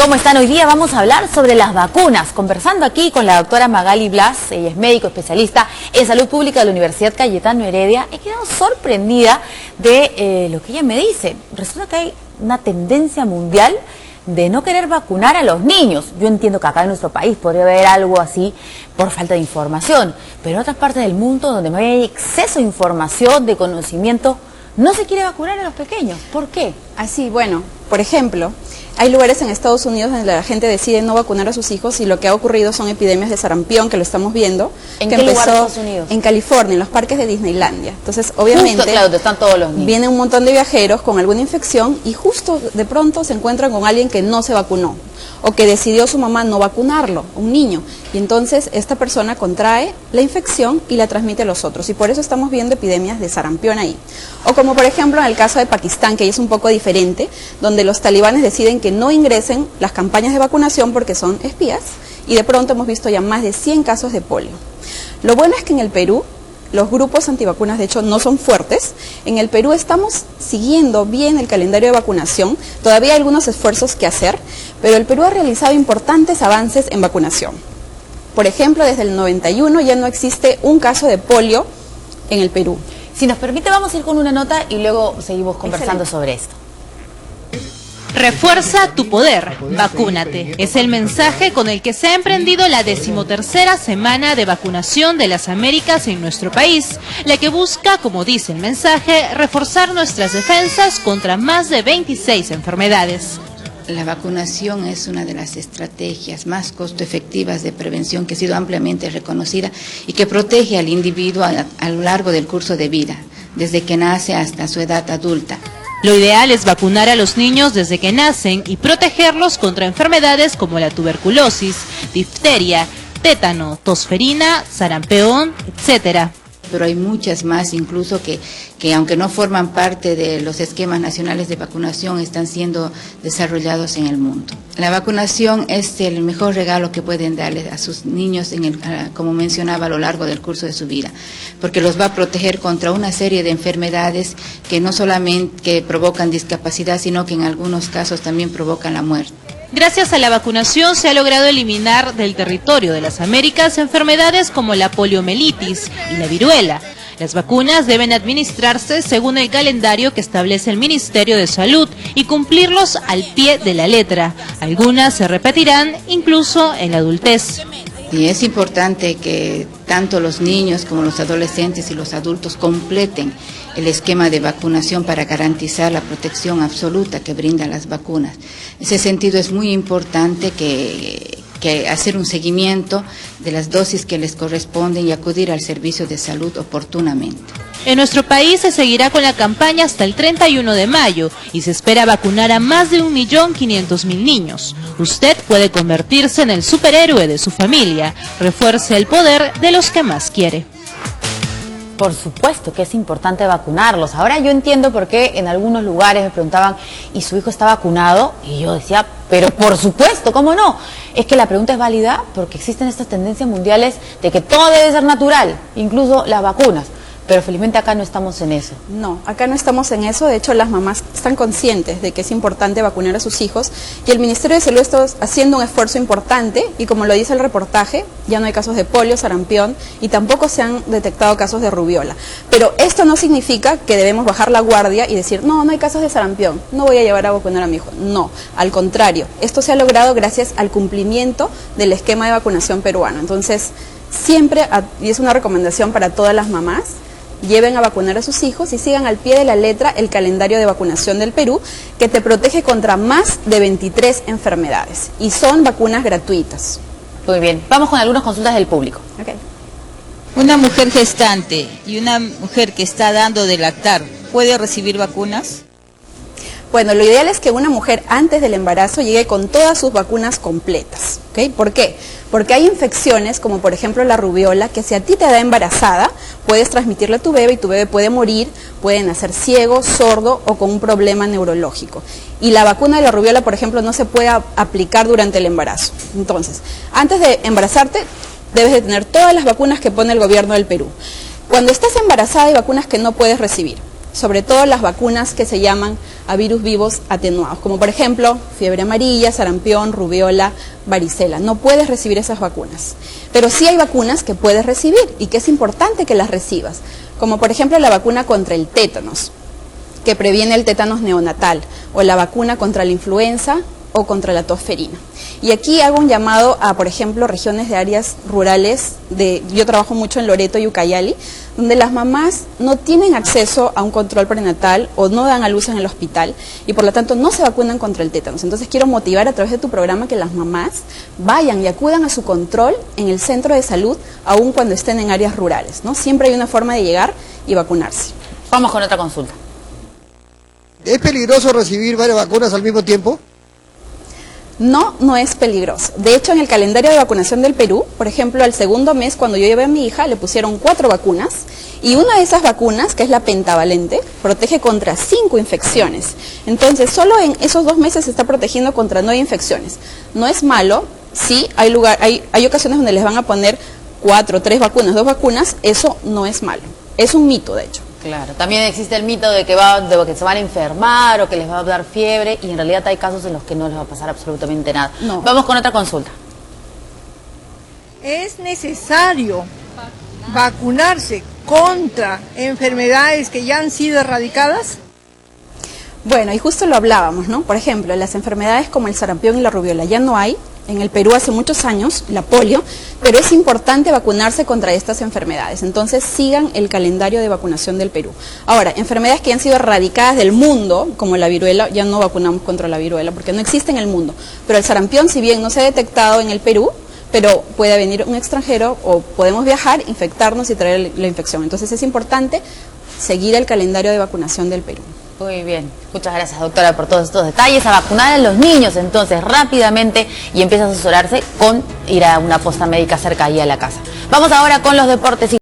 ¿Cómo están? Hoy día vamos a hablar sobre las vacunas, conversando aquí con la doctora Magali Blas. Ella es médico especialista en salud pública de la Universidad Cayetano Heredia. He quedado sorprendida de lo que ella me dice. Resulta que hay una tendencia mundial de no querer vacunar a los niños. Yo entiendo que acá en nuestro país podría haber algo así por falta de información, pero en otras partes del mundo donde no hay exceso de información, de conocimiento, no se quiere vacunar a los pequeños. ¿Por qué? Así, bueno, por ejemplo, hay lugares en Estados Unidos donde la gente decide no vacunar a sus hijos y lo que ha ocurrido son epidemias de sarampión, que lo estamos viendo. ¿En que qué empezó lugar de Estados Unidos? En California, en los parques de Disneylandia. Entonces, obviamente, justo, claro, donde están todos los niños. Viene un montón de viajeros con alguna infección y justo de pronto se encuentran con alguien que no se vacunó o que decidió su mamá no vacunarlo, un niño. Y entonces esta persona contrae la infección y la transmite a los otros. Y por eso estamos viendo epidemias de sarampión ahí. O como por ejemplo en el caso de Pakistán, que ahí es un poco diferente, donde los talibanes deciden que no ingresen las campañas de vacunación porque son espías. Y de pronto hemos visto ya más de 100 casos de polio. Lo bueno es que en el Perú, los grupos antivacunas, de hecho, no son fuertes. En el Perú estamos siguiendo bien el calendario de vacunación. Todavía hay algunos esfuerzos que hacer, pero el Perú ha realizado importantes avances en vacunación. Por ejemplo, desde el 91 ya no existe un caso de polio en el Perú. Si nos permite, vamos a ir con una nota y luego seguimos conversando sobre esto. Refuerza tu poder, vacúnate. Es el mensaje con el que se ha emprendido la 13ª semana de vacunación de las Américas en nuestro país, la que busca, como dice el mensaje, reforzar nuestras defensas contra más de 26 enfermedades. La vacunación es una de las estrategias más costo efectivas de prevención que ha sido ampliamente reconocida y que protege al individuo a lo largo del curso de vida, desde que nace hasta su edad adulta. Lo ideal es vacunar a los niños desde que nacen y protegerlos contra enfermedades como la tuberculosis, difteria, tétano, tosferina, sarampión, etcétera. Pero hay muchas más incluso que aunque no forman parte de los esquemas nacionales de vacunación, están siendo desarrollados en el mundo. La vacunación es el mejor regalo que pueden darle a sus niños, como mencionaba, a lo largo del curso de su vida, porque los va a proteger contra una serie de enfermedades que no solamente provocan discapacidad, sino que en algunos casos también provocan la muerte. Gracias a la vacunación se ha logrado eliminar del territorio de las Américas enfermedades como la poliomielitis y la viruela. Las vacunas deben administrarse según el calendario que establece el Ministerio de Salud y cumplirlos al pie de la letra. Algunas se repetirán incluso en la adultez. Y es importante que tanto los niños como los adolescentes y los adultos completen el esquema de vacunación para garantizar la protección absoluta que brindan las vacunas. En ese sentido es muy importante que hacer un seguimiento de las dosis que les corresponden y acudir al servicio de salud oportunamente. En nuestro país se seguirá con la campaña hasta el 31 de mayo y se espera vacunar a más de 1.500.000 niños. Usted puede convertirse en el superhéroe de su familia. Refuerce el poder de los que más quiere. Por supuesto que es importante vacunarlos. Ahora yo entiendo por qué en algunos lugares me preguntaban, ¿y su hijo está vacunado? Y yo decía, pero por supuesto, ¿cómo no? Es que la pregunta es válida porque existen estas tendencias mundiales de que todo debe ser natural, incluso las vacunas. Pero felizmente acá no estamos en eso. No, acá no estamos en eso. De hecho, las mamás están conscientes de que es importante vacunar a sus hijos y el Ministerio de Salud está haciendo un esfuerzo importante y como lo dice el reportaje, ya no hay casos de polio, sarampión y tampoco se han detectado casos de rubiola. Pero esto no significa que debemos bajar la guardia y decir, no hay casos de sarampión, no voy a llevar a vacunar a mi hijo. No, al contrario, esto se ha logrado gracias al cumplimiento del esquema de vacunación peruano. Entonces, siempre, y es una recomendación para todas las mamás, lleven a vacunar a sus hijos y sigan al pie de la letra el calendario de vacunación del Perú, que te protege contra más de 23 enfermedades. Y son vacunas gratuitas. Muy bien, vamos con algunas consultas del público. Okay. Una mujer gestante y una mujer que está dando de lactar, ¿puede recibir vacunas? Bueno, lo ideal es que una mujer antes del embarazo llegue con todas sus vacunas completas. ¿Okay? ¿Por qué? Porque hay infecciones, como por ejemplo la rubiola, que si a ti te da embarazada, puedes transmitirle a tu bebé y tu bebé puede morir, puede nacer ciego, sordo o con un problema neurológico. Y la vacuna de la rubiola, por ejemplo, no se puede aplicar durante el embarazo. Entonces, antes de embarazarte, debes de tener todas las vacunas que pone el gobierno del Perú. Cuando estás embarazada hay vacunas que no puedes recibir. sobre todo las vacunas que se llaman a virus vivos atenuados, como por ejemplo fiebre amarilla, sarampión, rubiola, varicela. No puedes recibir esas vacunas, pero sí hay vacunas que puedes recibir y que es importante que las recibas, como por ejemplo la vacuna contra el tétanos, que previene el tétanos neonatal, o la vacuna contra la influenza o contra la tosferina. Y aquí hago un llamado a, por ejemplo, regiones de áreas rurales, yo trabajo mucho en Loreto y Ucayali, donde las mamás no tienen acceso a un control prenatal o no dan a luz en el hospital y por lo tanto no se vacunan contra el tétanos. Entonces quiero motivar a través de tu programa que las mamás vayan y acudan a su control en el centro de salud, aun cuando estén en áreas rurales, ¿no? Siempre hay una forma de llegar y vacunarse. Vamos con otra consulta. ¿Es peligroso recibir varias vacunas al mismo tiempo? No, no es peligroso. De hecho, en el calendario de vacunación del Perú, por ejemplo, al segundo mes, cuando yo llevé a mi hija, le pusieron 4 vacunas y una de esas vacunas, que es la pentavalente, protege contra 5 infecciones. Entonces, solo en esos 2 meses se está protegiendo contra 9 infecciones. No es malo, sí, hay ocasiones donde les van a poner 4, 3 vacunas, 2 vacunas, eso no es malo. Es un mito, de hecho. Claro, también existe el mito de que se van a enfermar o que les va a dar fiebre y en realidad hay casos en los que no les va a pasar absolutamente nada. No. Vamos con otra consulta. ¿Es necesario vacunarse contra enfermedades que ya han sido erradicadas? Bueno, y justo lo hablábamos, ¿no? Por ejemplo, las enfermedades como el sarampión y la rubiola ya no hay. En el Perú hace muchos años, la polio, pero es importante vacunarse contra estas enfermedades. Entonces sigan el calendario de vacunación del Perú. Ahora, enfermedades que han sido erradicadas del mundo, como la viruela, ya no vacunamos contra la viruela porque no existe en el mundo. Pero el sarampión, si bien no se ha detectado en el Perú, pero puede venir un extranjero o podemos viajar, infectarnos y traer la infección. Entonces es importante seguir el calendario de vacunación del Perú. Muy bien, muchas gracias doctora por todos estos detalles. A vacunar a los niños entonces rápidamente y empieza a asesorarse con ir a una posta médica cerca ahí a la casa. Vamos ahora con los deportes.